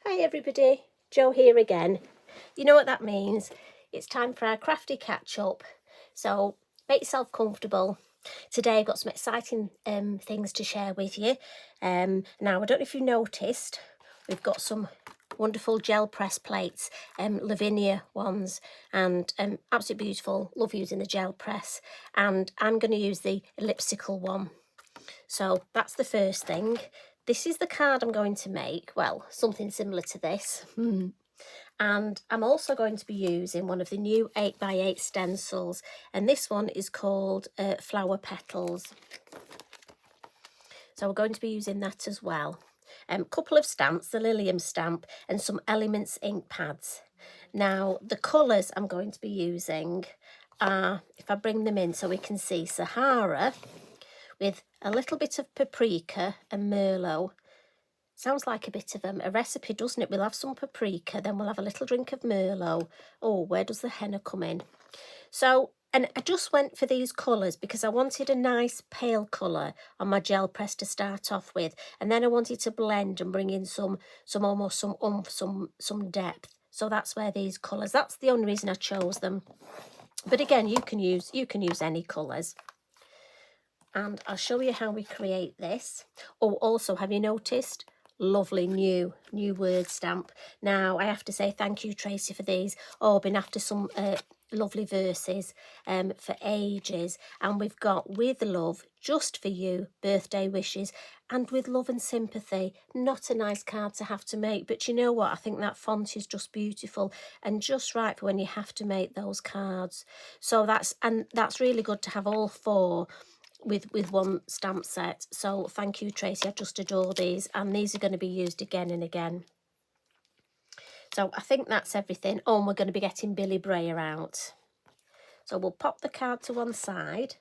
Hi everybody, Jo here again. You know what that means? It's time for our crafty catch up. So make yourself comfortable. Today I've got some exciting things to share with you. Now I don't know if you noticed, we've got some wonderful gel press plates, Lavinia ones, and absolutely beautiful. Love using the gel press, and I'm going to use the Olipsical one. So that's the first thing. This is the card I'm going to make, well, something similar to this. And I'm also going to be using one of the new 8x8 stencils, and this one is called Flower Petals. So we're going to be using that as well. A couple of stamps, the Lilium stamp and some Elements ink pads. Now, the colours I'm going to be using are, if I bring them in so we can see, Sahara, with a little bit of paprika and merlot. Sounds like a bit of a recipe, doesn't it? We'll have some paprika, then we'll have a little drink of merlot. Oh, where does the henna come in? So, and I just went for these colours because I wanted a nice pale colour on my gel press to start off with, and then I wanted to blend and bring in some almost some oomph, some depth. So that's where these colours. That's the only reason I chose them. But again, you can use any colours. And I'll show you how we create this. Oh, also, have you noticed? Lovely new word stamp. Now, I have to say thank you, Tracy, for these. Oh, I've been after some lovely verses for ages. And we've got with love, just for you, birthday wishes, and with love and sympathy. Not a nice card to have to make, but you know what? I think that font is just beautiful and just right for when you have to make those cards. So that's really good to have all four with one stamp set. So thank you, Tracy. I just adore these, and these are going to be used again and again. So I think that's everything. Oh, and we're going to be getting Billy Brayer out. So we'll pop the card to one side.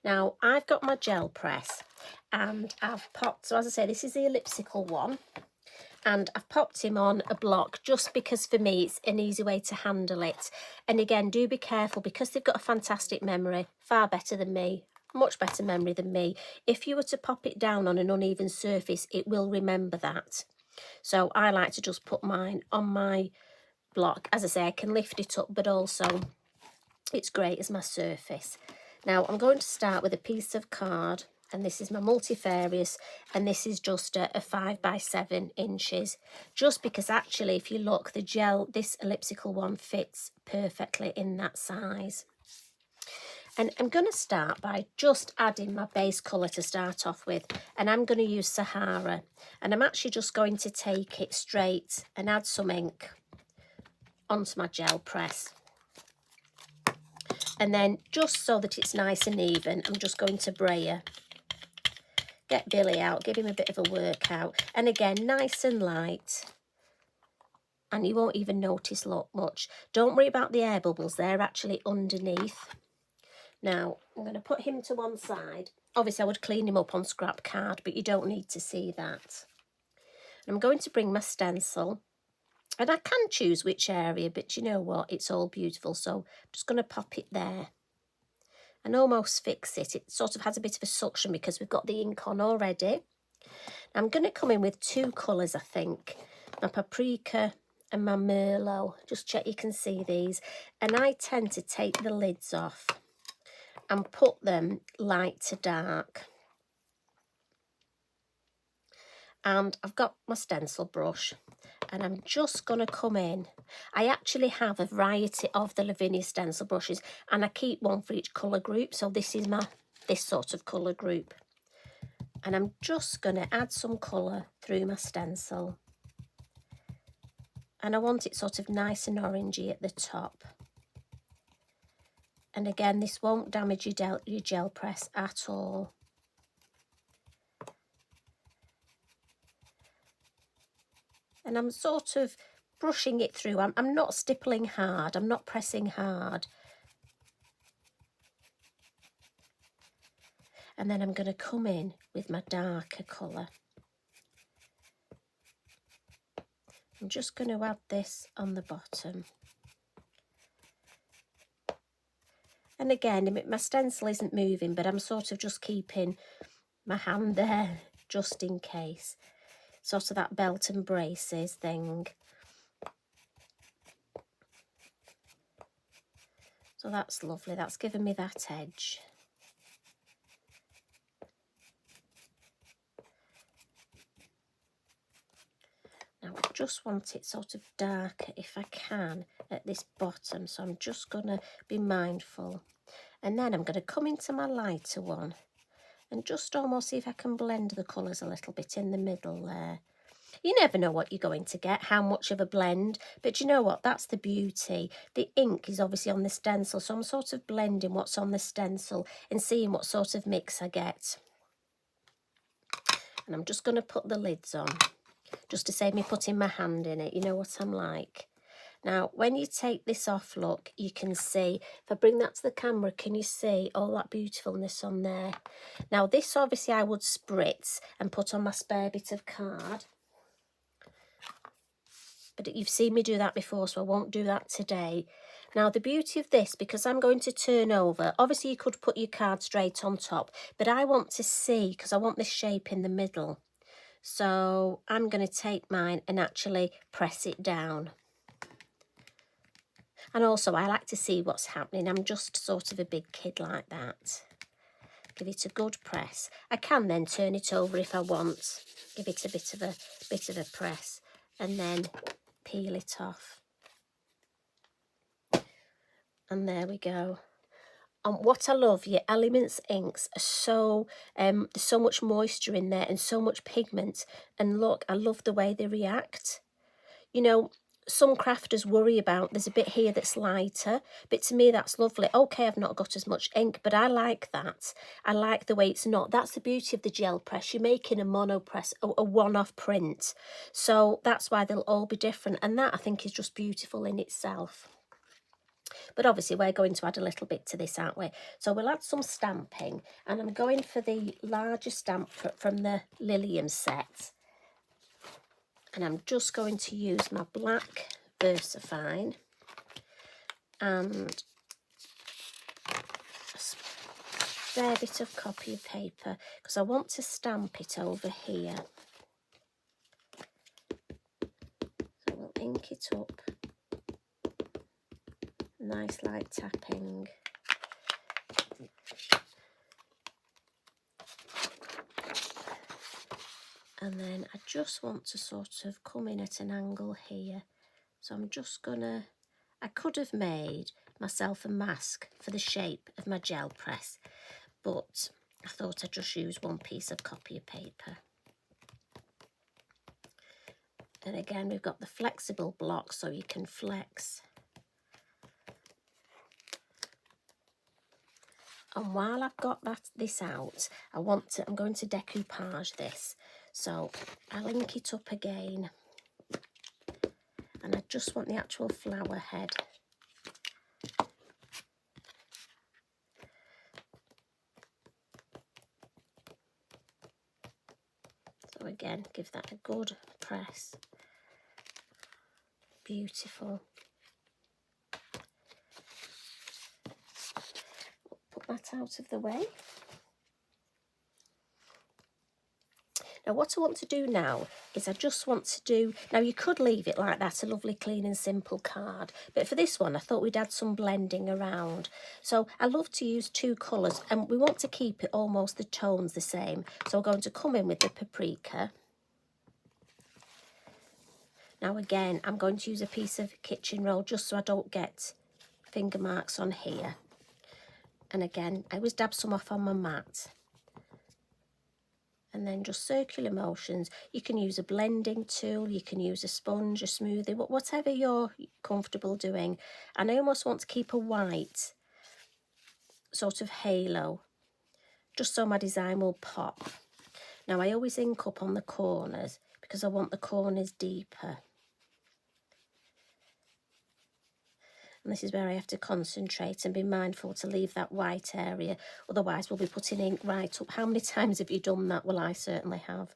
Now I've got my gel press, and I've popped, so as I say, this is the elliptical one, and I've popped him on a block just because for me it's an easy way to handle it. And again, do be careful because they've got a fantastic memory, far better than me. Much better memory than me. If you were to pop it down on an uneven surface, it will remember that. So I like to just put mine on my block. As I say, I can lift it up, but also it's great as my surface. Now I'm going to start with a piece of card, and this is my multifarious, and this is just a 5 by 7 inches, just because actually if you look, the gel, this elliptical one fits perfectly in that size. And I'm going to start by just adding my base colour to start off with. And I'm going to use Sahara. And I'm actually just going to take it straight and add some ink onto my gel press. And then just so that it's nice and even, I'm just going to brayer. Get Billy out, give him a bit of a workout. And again, nice and light. And you won't even notice much. Don't worry about the air bubbles, they're actually underneath. Now, I'm going to put him to one side. Obviously, I would clean him up on scrap card, but you don't need to see that. I'm going to bring my stencil, and I can choose which area, but you know what? It's all beautiful, so I'm just going to pop it there and almost fix it. It sort of has a bit of a suction because we've got the ink on already. I'm going to come in with two colours, I think, my paprika and my merlot. Just check you can see these. And I tend to take the lids off and put them light to dark. And I've got my stencil brush, and I'm just going to come in. I actually have a variety of the Lavinia stencil brushes, and I keep one for each colour group. So this is this sort of colour group. And I'm just going to add some colour through my stencil. And I want it sort of nice and orangey at the top. And again, this won't damage your gel press at all. And I'm sort of brushing it through. I'm not stippling hard. I'm not pressing hard. And then I'm going to come in with my darker colour. I'm just going to add this on the bottom. And again, my stencil isn't moving, but I'm sort of just keeping my hand there just in case. sort of that belt and braces thing. So that's lovely, that's given me that edge. Now I just want it sort of darker if I can at this bottom, so I'm just going to be mindful. And then I'm going to come into my lighter one and just almost see if I can blend the colours a little bit in the middle there. You never know what you're going to get, how much of a blend, but you know what, that's the beauty. The ink is obviously on the stencil, so I'm sort of blending what's on the stencil and seeing what sort of mix I get. And I'm just going to put the lids on, just to save me putting my hand in it. You know what I'm like. Now, when you take this off, look, you can see, if I bring that to the camera, can you see all that beautifulness on there? Now, this obviously I would spritz and put on my spare bit of card. But you've seen me do that before, so I won't do that today. Now, the beauty of this, because I'm going to turn over, obviously you could put your card straight on top, but I want to see, because I want this shape in the middle. So I'm going to take mine and actually press it down. And also I like to see what's happening. I'm just sort of a big kid like that. Give it a good press. I can then turn it over if I want. Give it a bit of a press and then peel it off. And there we go. And what I love, your Elements inks are so, there's so much moisture in there and so much pigment. And look, I love the way they react. You know, some crafters worry about, there's a bit here that's lighter, but to me that's lovely. Okay, I've not got as much ink, but I like that. I like the way it's not. That's the beauty of the gel press. You're making a mono press, a one-off print. So that's why they'll all be different. And that I think is just beautiful in itself. But obviously we're going to add a little bit to this, aren't we? So we'll add some stamping, and I'm going for the larger stamp from the Lilium set. And I'm just going to use my black VersaFine and a fair bit of copy paper, because I want to stamp it over here. So we'll ink it up. Nice light tapping. And then I just want to sort of come in at an angle here. So I'm just gonna, I could have made myself a mask for the shape of my gel press, but I thought I'd just use one piece of copy paper. And again, we've got the flexible block, so you can flex. And while I've got this out, I'm going to decoupage this. So I'll ink it up again. And I just want the actual flower head. So again, give that a good press. Beautiful. Put that out of the way. Now what I want to do now is I just want to do, now you could leave it like that, a lovely clean and simple card, but for this one I thought we'd add some blending around. So I love to use two colours, and we want to keep it almost the tones the same. So we're going to come in with the paprika. Now again, I'm going to use a piece of kitchen roll just so I don't get finger marks on here. And again, I always dab some off on my mat. And then just circular motions. You can use a blending tool, you can use a sponge, a smoothie, whatever you're comfortable doing. And I almost want to keep a white sort of halo, just so my design will pop. Now I always ink up on the corners because I want the corners deeper. And this is where I have to concentrate and be mindful to leave that white area. Otherwise, we'll be putting ink right up. How many times have you done that? Well, I certainly have.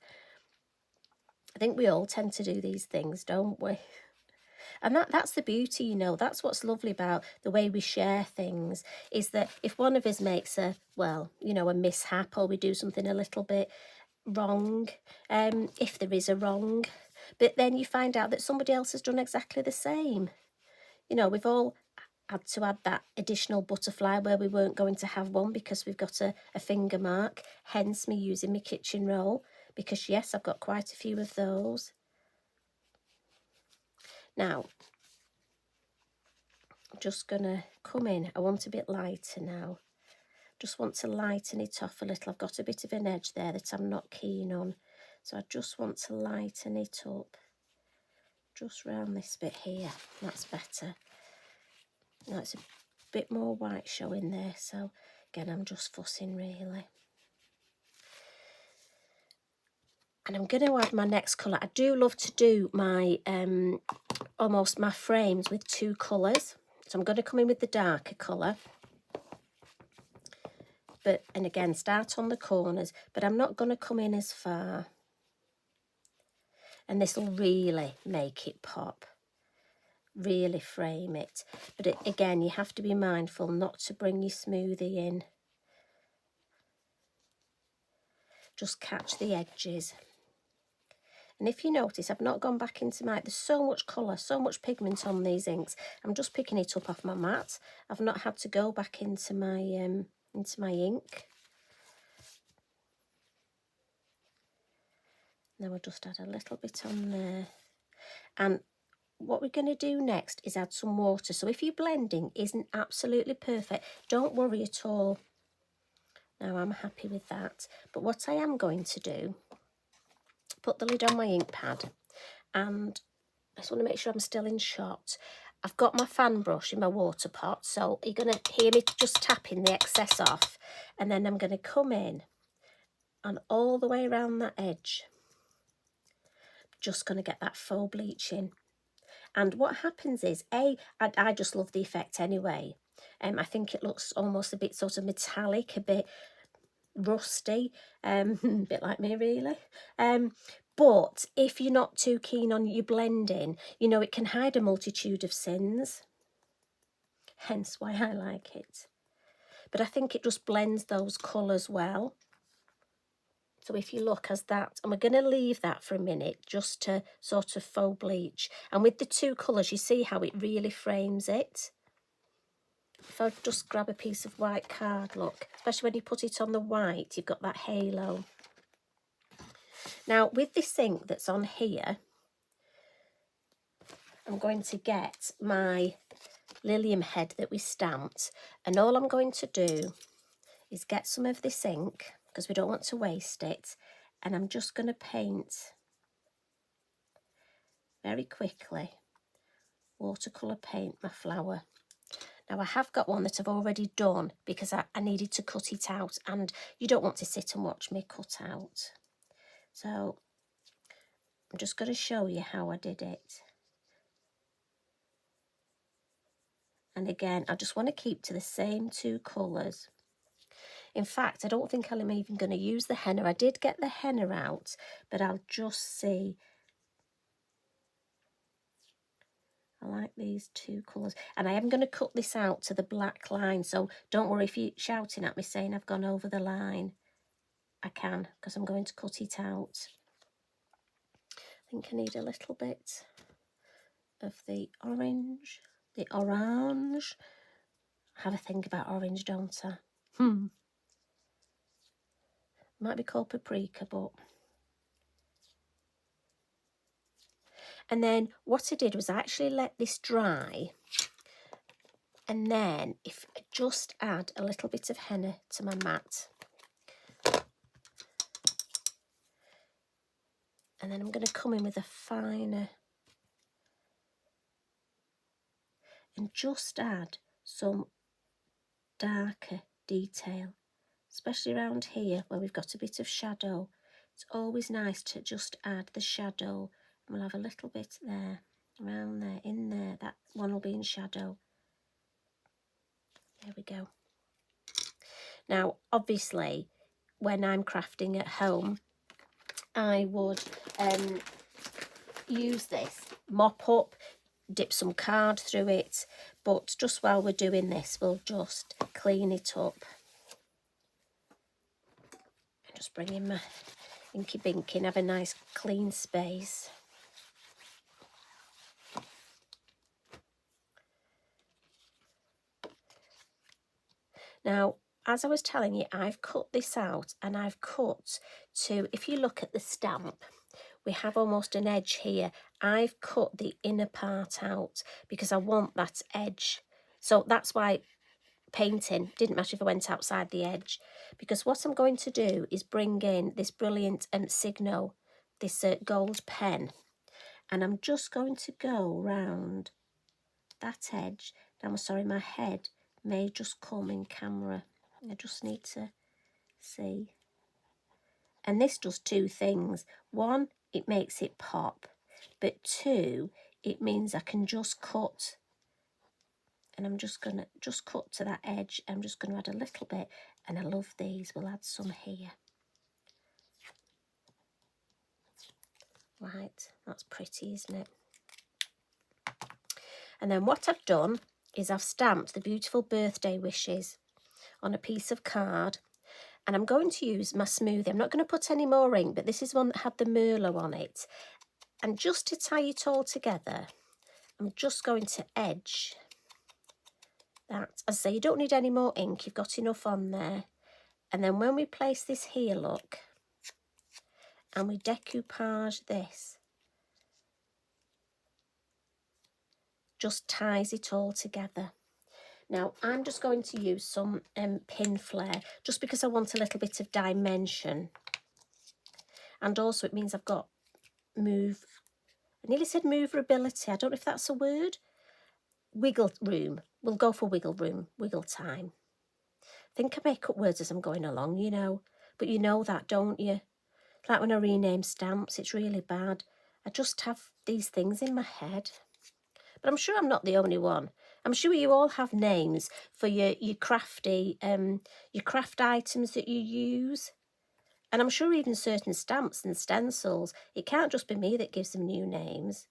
I think we all tend to do these things, don't we? And that's the beauty, you know. That's what's lovely about the way we share things, is that if one of us makes a, well, you know, a mishap, or we do something a little bit wrong, if there is a wrong, but then you find out that somebody else has done exactly the same. You know, we've all had to add that additional butterfly where we weren't going to have one because we've got a finger mark, hence me using my kitchen roll, because yes, I've got quite a few of those. Now, I'm just going to come in. I want a bit lighter now. Just want to lighten it off a little. I've got a bit of an edge there that I'm not keen on. So I just want to lighten it up. Just round this bit here. That's better. Now it's a bit more white showing there. So again, I'm just fussing really. And I'm going to add my next colour. I do love to do my almost my frames with two colours. So I'm going to come in with the darker colour. And again, start on the corners, but I'm not going to come in as far. And this will really make it pop, really frame it. But again, you have to be mindful not to bring your smoothie in. Just catch the edges. And if you notice, I've not gone back into there's so much colour, so much pigment on these inks. I'm just picking it up off my mat. I've not had to go back into my ink. Now I'll just add a little bit on there. And what we're going to do next is add some water. So if your blending isn't absolutely perfect, don't worry at all. Now I'm happy with that. But what I am going to do, put the lid on my ink pad, and I just want to make sure I'm still in shot. I've got my fan brush in my water pot, so you're going to hear me just tapping the excess off. And then I'm going to come in and all the way around that edge. Just going to get that faux bleach in. And what happens is, I just love the effect anyway. I think it looks almost a bit sort of metallic, a bit rusty, a bit like me really. But if you're not too keen on your blending, you know, it can hide a multitude of sins. Hence why I like it. But I think it just blends those colours well. So if you look as that, and we're going to leave that for a minute just to sort of faux bleach. And with the two colours, you see how it really frames it. If I just grab a piece of white card, look, especially when you put it on the white, you've got that halo. Now, with this ink that's on here, I'm going to get my Lilium head that we stamped. And all I'm going to do is get some of this ink, because we don't want to waste it. And I'm just going to paint very quickly, watercolour paint my flower. Now I have got one that I've already done because I needed to cut it out, and you don't want to sit and watch me cut out. So I'm just going to show you how I did it. And again, I just want to keep to the same two colours. In fact, I don't think I'm even going to use the henna. I did get the henna out, but I'll just see. I like these two colours. And I am going to cut this out to the black line. So don't worry if you're shouting at me saying I've gone over the line. I can, because I'm going to cut it out. I think I need a little bit of the orange. The orange. I have a thing about orange, don't I? Might be called paprika, but... And then what I did was I actually let this dry. And then if I just add a little bit of henna to my mat. And then I'm going to come in with a finer. And just add some darker detail. Especially around here where we've got a bit of shadow. It's always nice to just add the shadow. And we'll have a little bit there, around there, in there. That one will be in shadow. There we go. Now, obviously, when I'm crafting at home, I would use this, mop up, dip some card through it. But just while we're doing this, we'll just clean it up. Just bring in my Inky Binky and have a nice clean space. Now, as I was telling you, I've cut this out, and I've cut to, if you look at the stamp, we have almost an edge here. I've cut the inner part out because I want that edge. So that's why painting didn't matter if I went outside the edge, because what I'm going to do is bring in this brilliant Signo, this gold pen, and I'm just going to go round that edge. Now, I'm sorry, my head may just come in camera. I just need to see. And this does two things. One, it makes it pop, but two, it means I can just cut. And I'm just going to cut to that edge. I'm just going to add a little bit, and I love these. We'll add some here. Right, that's pretty, isn't it? And then what I've done is I've stamped the beautiful birthday wishes on a piece of card, and I'm going to use my smoothie. I'm not going to put any more ink, but this is one that had the Merlot on it. And just to tie it all together, I'm just going to edge that. As I say, you don't need any more ink, you've got enough on there. And then when we place this here, look, and we decoupage this, just ties it all together. Now, I'm just going to use some pin flare, just because I want a little bit of dimension. And also it means I've got I nearly said moverability. I don't know if that's a word. Wiggle room. We'll go for wiggle room, wiggle time. I think I make up words as I'm going along, you know. But you know that, don't you? Like when I rename stamps, it's really bad. I just have these things in my head. But I'm sure I'm not the only one. I'm sure you all have names for your crafty, your craft items that you use. And I'm sure even certain stamps and stencils, it can't just be me that gives them new names.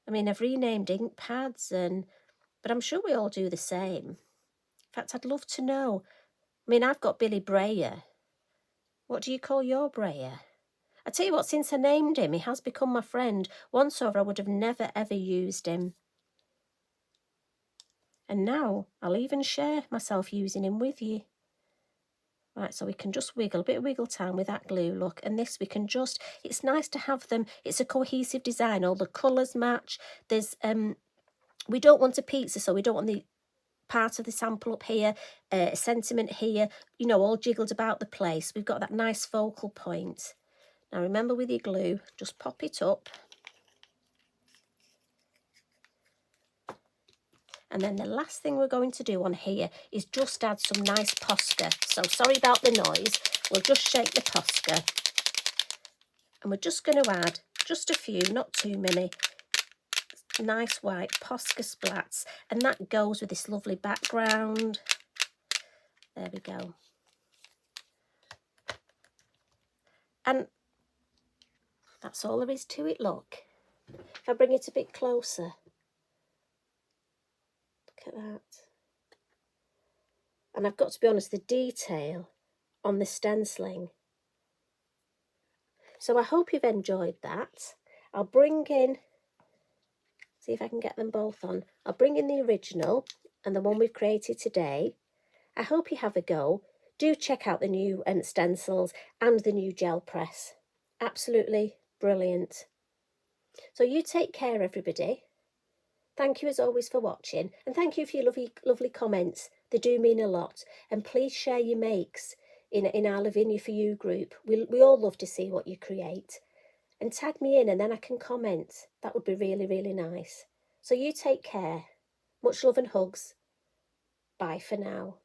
I mean, I've renamed ink pads, but I'm sure we all do the same. In fact, I'd love to know. I mean, I've got Billy Brayer. What do you call your Brayer? I tell you what, since I named him, he has become my friend. Once over, I would have never, ever used him. And now I'll even share myself using him with you. Right, so we can just wiggle, a bit of wiggle time with that glue, look. And this we can just, it's nice to have them, it's a cohesive design, all the colours match. There's, we don't want a pizza, so we don't want the part of the sample up here, a sentiment here, you know, all jiggled about the place. We've got that nice focal point. Now remember with your glue, just pop it up. And then the last thing we're going to do on here is just add some nice Posca. So sorry about the noise. We'll just shake the Posca. And we're just going to add just a few, not too many, nice white Posca splats. And that goes with this lovely background. There we go. And that's all there is to it, look. If I bring it a bit closer. Look at that. And I've got to be honest, the detail on the stenciling. So I hope you've enjoyed that. I'll bring in, see if I can get them both on. I'll bring in the original and the one we've created today. I hope you have a go. Do check out the new stencils and the new gel press. Absolutely brilliant. So you take care, everybody. Thank you as always for watching, and thank you for your lovely comments. They do mean a lot. And please share your makes in our Lavinia for You group. We all love to see what you create. And tag me in and then I can comment. That would be really, really nice. So you take care. Much love and hugs. Bye for now.